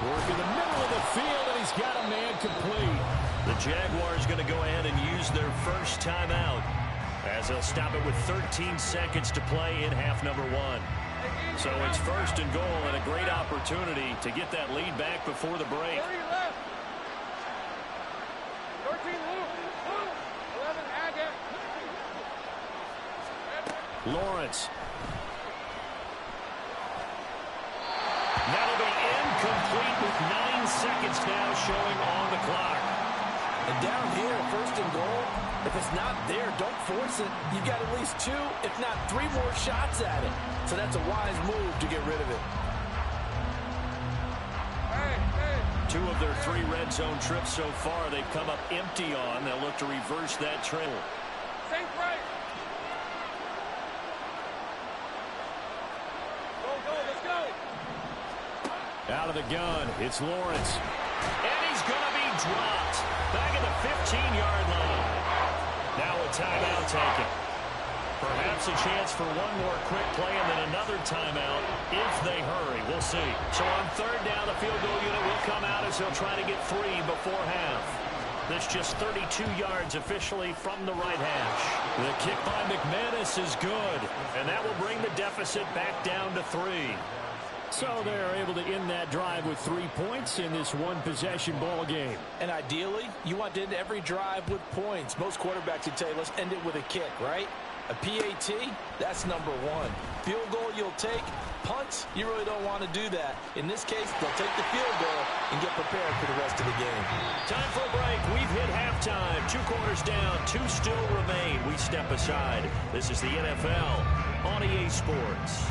Working the middle of the field, and he's got a man complete. The Jaguars going to go ahead and use their first timeout as they'll stop it with 13 seconds to play in half number one. So it's first and goal and a great opportunity to get that lead back before the break. 30 left. 13 Luke. 11 Agate. Lawrence. That'll be incomplete with 9 seconds now showing on the clock. And down here, first and goal, if it's not there, don't force it. You've got at least 2, if not 3 more shots at it. So that's a wise move to get rid of it. Hey, hey. 2 of their 3 red zone trips so far they've come up empty on. They'll look to reverse that trend. Safe right. Go, let's go. Out of the gun, it's Lawrence. And he's going to be dropped. Back at the 15-yard line. Now a timeout taken. Perhaps a chance for one more quick play and then another timeout if they hurry. We'll see. So on third down, the field goal unit will come out as they'll try to get 3 before half. That's just 32 yards officially from the right hash. The kick by McManus is good, and that will bring the deficit back down to 3. So they're able to end that drive with 3 points in this one-possession ball game. And ideally, you want to end every drive with points. Most quarterbacks would tell you, let's end it with a kick, right? A PAT, that's number 1. Field goal you'll take. Punts, you really don't want to do that. In this case, they'll take the field goal and get prepared for the rest of the game. Time for a break. We've hit halftime. 2 quarters down. 2 still remain. We step aside. This is the NFL on EA Sports.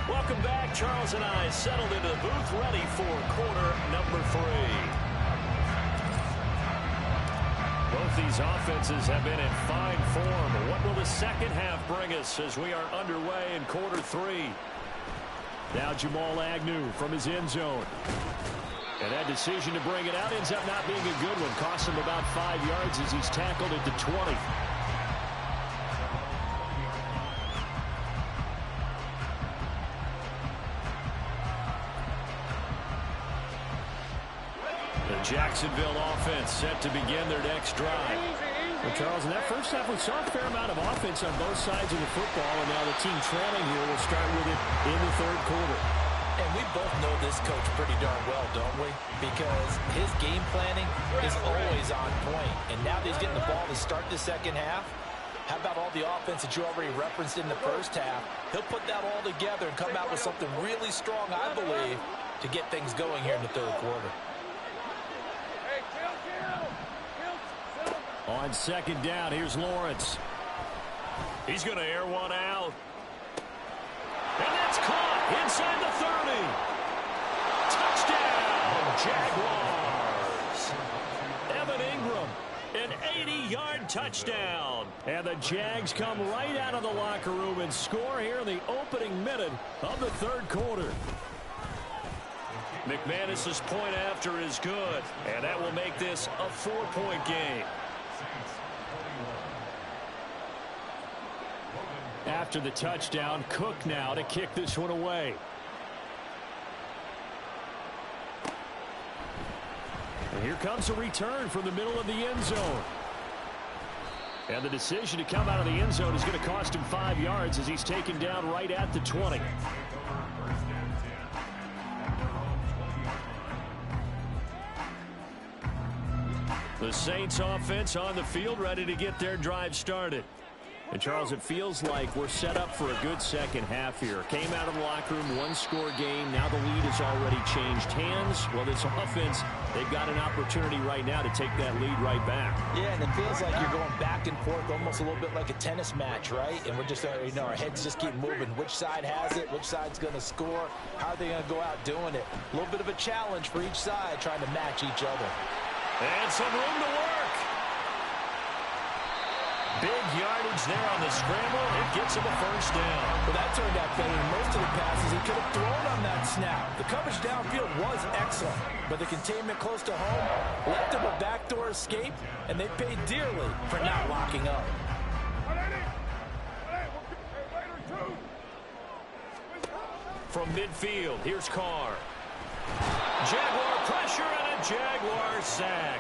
Welcome back. Charles and I settled into the booth, ready for quarter number 3. Both these offenses have been in fine form. What will the second half bring us as we are underway in quarter 3? Now Jamal Agnew from his end zone. And that decision to bring it out ends up not being a good one. Cost him about 5 yards as he's tackled at the 20. Jacksonville offense set to begin their next drive. Well, Charles, in that first half, we saw a fair amount of offense on both sides of the football, and now the team trailing here will start with it in the third quarter. And we both know this coach pretty darn well, don't we? Because his game planning is always on point. And now that he's getting the ball to start the second half, how about all the offense that you already referenced in the first half? He'll put that all together and come out with something really strong, I believe, to get things going here in the third quarter. On second down, here's Lawrence. He's going to air one out. And that's caught inside the 30. Touchdown, Jaguars. Evan Ingram, an 80-yard touchdown. And the Jags come right out of the locker room and score here in the opening minute of the third quarter. McManus's point after is good, and that will make this a 4-point game. After the touchdown, Cook now to kick this one away. And here comes a return from the middle of the end zone. And the decision to come out of the end zone is going to cost him 5 yards as he's taken down right at the 20. The Saints offense on the field, ready to get their drive started. And, Charles, it feels like we're set up for a good second half here. Came out of the locker room, 1-score game. Now the lead has already changed hands. Well, this offense, they've got an opportunity right now to take that lead right back. Yeah, and it feels like you're going back and forth almost a little bit like a tennis match, right? And we're just, our heads just keep moving. Which side has it? Which side's going to score? How are they going to go out doing it? A little bit of a challenge for each side trying to match each other. And some room to work. Big yardage there on the scramble. It gets him a first down. Well, that turned out better than most of the passes he could have thrown on that snap. The coverage downfield was excellent, but the containment close to home left him a backdoor escape, and they paid dearly for not locking up. From midfield, here's Carr. Jaguar pressure and a Jaguar sack.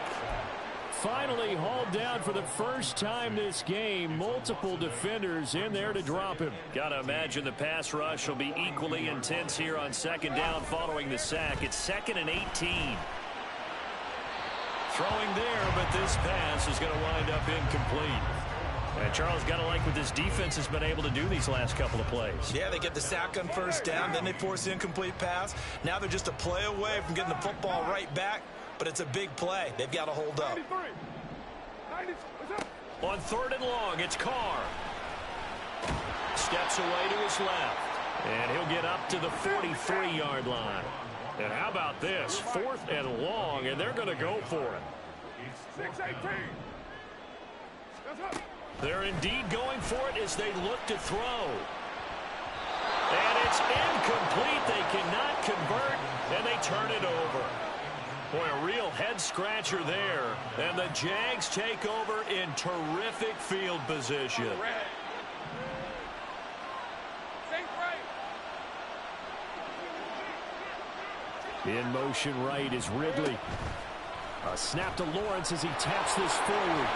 Finally hauled down for the first time this game. Multiple defenders in there to drop him. Got to imagine the pass rush will be equally intense here on second down following the sack. It's 2nd and 18. Throwing there, but this pass is going to wind up incomplete. And Charles, got to like what this defense has been able to do these last couple of plays. Yeah, they get the sack on first down, then they force the incomplete pass. Now they're just a play away from getting the football right back, but it's a big play. They've got to hold up. On 3rd and long, it's Carr. Steps away to his left, and he'll get up to the 43-yard line. And how about this? 4th and long, and they're going to go for it. 6-18. They're indeed going for it as they look to throw. And it's incomplete. They cannot convert, and they turn it over. Boy, a real head-scratcher there. And the Jags take over in terrific field position. In motion right is Ridley. A snap to Lawrence as he taps this forward.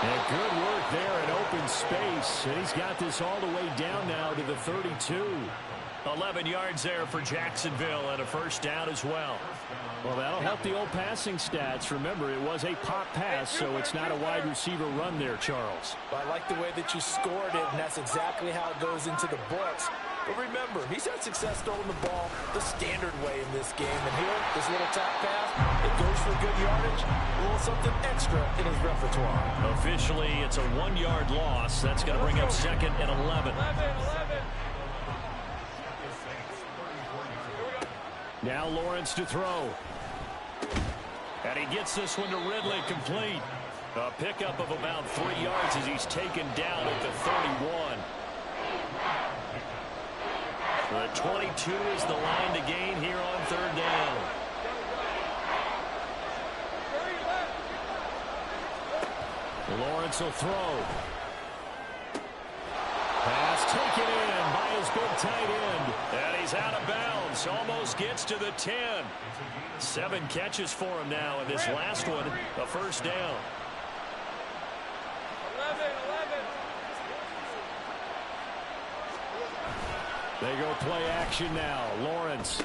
And good work there in open space. And he's got this all the way down now to the 32. 11 yards there for Jacksonville and a first down as well. Well, that'll help the old passing stats. Remember, it was a pop pass, so it's not a wide receiver run there, Charles. Well, I like the way that you scored it, and that's exactly how it goes into the books. But remember, he's had success throwing the ball the standard way in this game. And here, this little tap pass, it goes for good yardage, a little something extra in his repertoire. Officially, it's a 1-yard loss. That's going to bring up 2nd and 11. Now Lawrence to throw. And he gets this one to Ridley complete. A pickup of about 3 yards as he's taken down at the 31. The 22 is the line to gain here on 3rd down. Lawrence will throw. Pass taken in by his big tight end. And he's out of bounds. Almost gets to the 10. 7 catches for him now, and this last one, a first down. 11. They go play action now. Lawrence.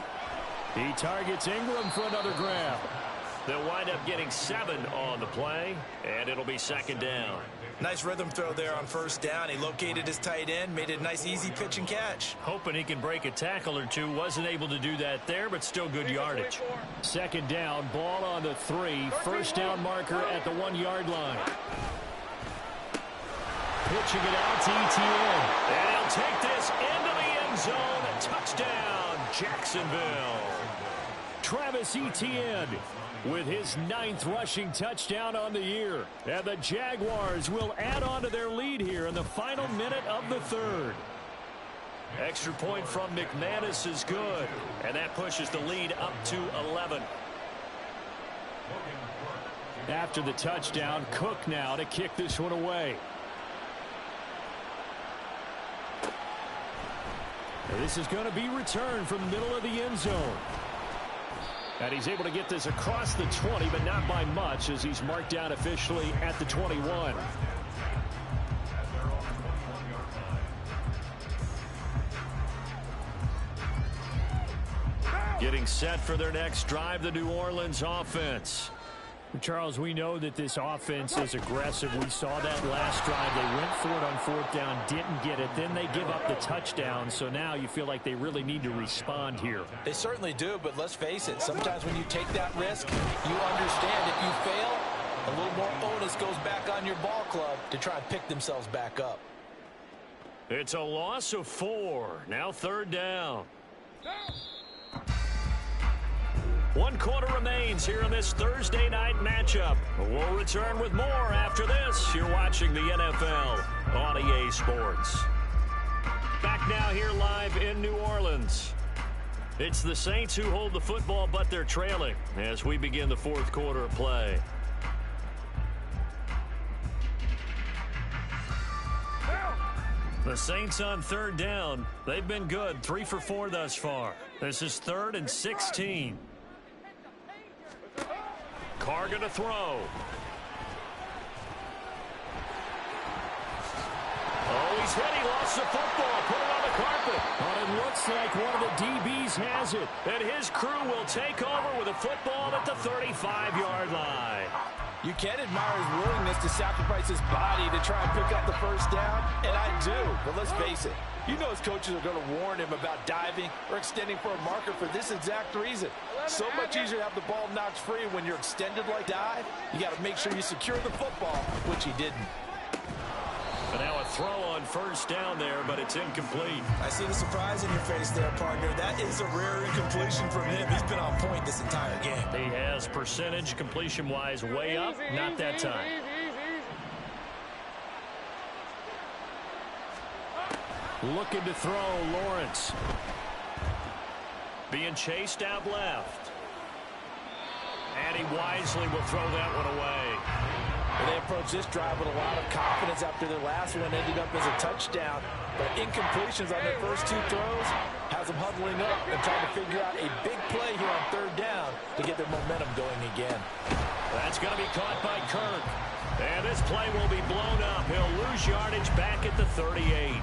He targets Ingram for another grab. They'll wind up getting 7 on the play, and it'll be 2nd down. Nice rhythm throw there on first down. He located his tight end, made it a nice, easy pitch and catch. Hoping he can break a tackle or two. Wasn't able to do that there, but still good yardage. 2nd down, ball on the 3. First down marker at the 1-yard line. Pitching it out to Etienne. And he'll take this into the end zone. A touchdown, Jacksonville. Travis Etienne with his 9th rushing touchdown on the year. And the Jaguars will add on to their lead here in the final minute of the 3rd. Extra point from McManus is good. And that pushes the lead up to 11. After the touchdown, Cook now to kick this one away. This is going to be returned from the middle of the end zone. And he's able to get this across the 20, but not by much, as he's marked down officially at the 21. Getting set for their next drive, the New Orleans offense. Charles, we know that this offense is aggressive. We saw that last drive. They went for it on 4th down, didn't get it. Then they give up the touchdown. So now you feel like they really need to respond here. They certainly do, but let's face it. Sometimes when you take that risk, you understand if you fail, a little more onus goes back on your ball club to try and pick themselves back up. It's a loss of 4. Now 3rd down. 1 quarter remains here in this Thursday night matchup. We'll return with more after this. You're watching the NFL on EA Sports. Back now here live in New Orleans. It's the Saints who hold the football, but they're trailing as we begin the 4th quarter of play. The Saints on 3rd down. They've been good, 3 for 4 thus far. This is 3rd and 16. Carr going to throw. Oh, he's hit. He lost the football. Put it on the carpet. But it looks like one of the DBs has it. And his crew will take over with a football at the 35-yard line. You can admire his willingness to sacrifice his body to try and pick up the first down, and I do. But let's face it, you know his coaches are going to warn him about diving or extending for a marker for this exact reason. So much easier to have the ball knocked free when you're extended like dive. You got to make sure you secure the football, which he didn't. And now a throw on 1st down there, but it's incomplete. I see the surprise in your face there, partner. That is a rare incompletion from him. He's been on point this entire game. He has percentage completion-wise way up. Not that time. Looking to throw, Lawrence. Being chased out left. And he wisely will throw that one away. They approached this drive with a lot of confidence after their last one ended up as a touchdown. But incompletions on their first 2 throws has them huddling up and trying to figure out a big play here on 3rd down to get their momentum going again. That's going to be caught by Kirk. And this play will be blown up. He'll lose yardage back at the 38.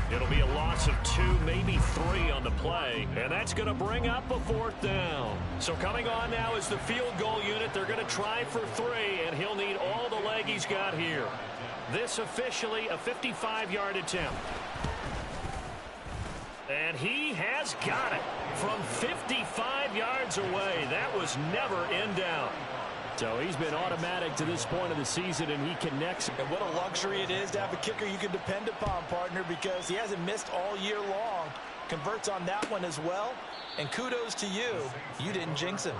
It'll be a loss of 2, maybe 3 on the play. And that's going to bring up a 4th down. So coming on now is the field goal unit. They're going to try for 3, and he'll need all the leg he's got here. This officially a 55-yard attempt. And he has got it from 55 yards away. That was never in doubt. So he's been automatic to this point of the season, and he connects. And what a luxury it is to have a kicker you can depend upon, partner, because he hasn't missed all year long. Converts on that one as well. And kudos to you. You didn't jinx him.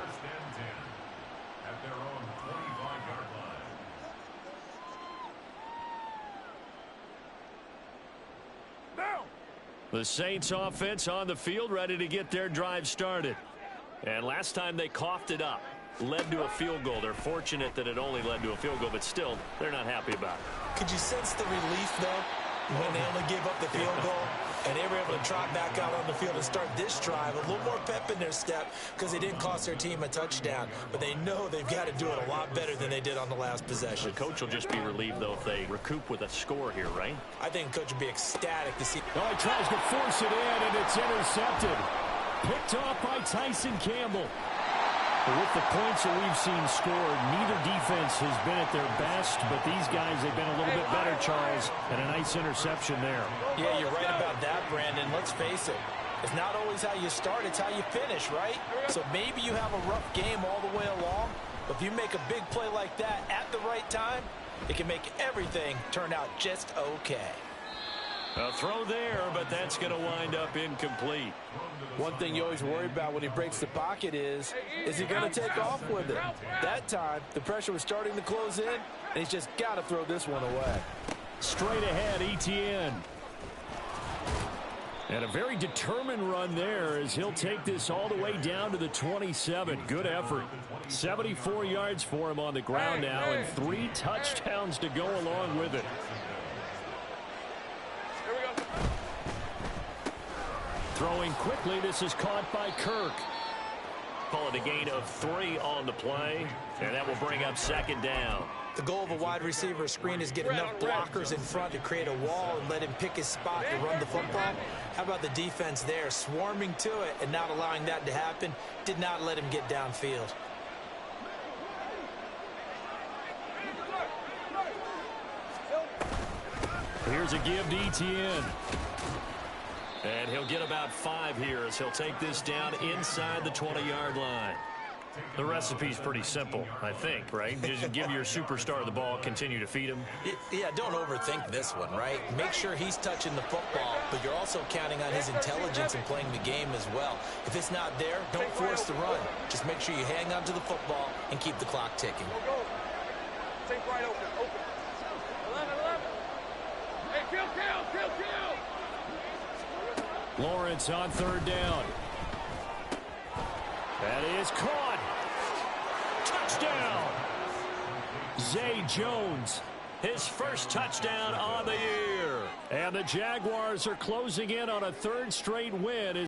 The Saints offense on the field, ready to get their drive started. And last time they coughed it up. Led to a field goal. They're fortunate that it only led to a field goal, but still, they're not happy about it. Could you sense the relief, though, when they only gave up the field goal and they were able to trot back out on the field and start this drive? A little more pep in their step because they didn't cost their team a touchdown, but they know they've got to do it a lot better than they did on the last possession. The coach will just be relieved, though, if they recoup with a score here, right? I think coach would be ecstatic to see. Oh, he tries to force it in, and it's intercepted. Picked off by Tyson Campbell. But with the points that we've seen scored, neither defense has been at their best, but these guys have been a little bit better, Charles, and a nice interception there. Yeah, you're right about that, Brandon. Let's face it. It's not always how you start, it's how you finish, right? So maybe you have a rough game all the way along, but if you make a big play like that at the right time, it can make everything turn out just okay. A throw there, but that's going to wind up incomplete. One thing you always worry about when he breaks the pocket is he going to take off with it? That time, the pressure was starting to close in, and he's just got to throw this one away. Straight ahead, ETN. And a very determined run there as he'll take this all the way down to the 27. Good effort. 74 yards for him on the ground now, and 3 touchdowns to go along with it. Throwing quickly, this is caught by Kirk. Call it a gain of 3 on the play, and that will bring up 2nd down. The goal of a wide receiver screen is get enough blockers in front to create a wall and let him pick his spot to run the football. How about the defense there, swarming to it and not allowing that to happen? Did not let him get downfield. Here's a give to ETN. And he'll get about 5 here as he'll take this down inside the 20-yard line. The recipe's pretty simple, I think, right? Just give your superstar the ball, continue to feed him. Yeah, don't overthink this one, right? Make sure he's touching the football, but you're also counting on his intelligence in playing the game as well. If it's not there, don't force the run. Just make sure you hang on to the football and keep the clock ticking. Go, go. Sink right open. 11. Hey, kill. Lawrence on third down. That is caught. Touchdown. Zay Jones, his first touchdown on the year. And the Jaguars are closing in on a third straight win.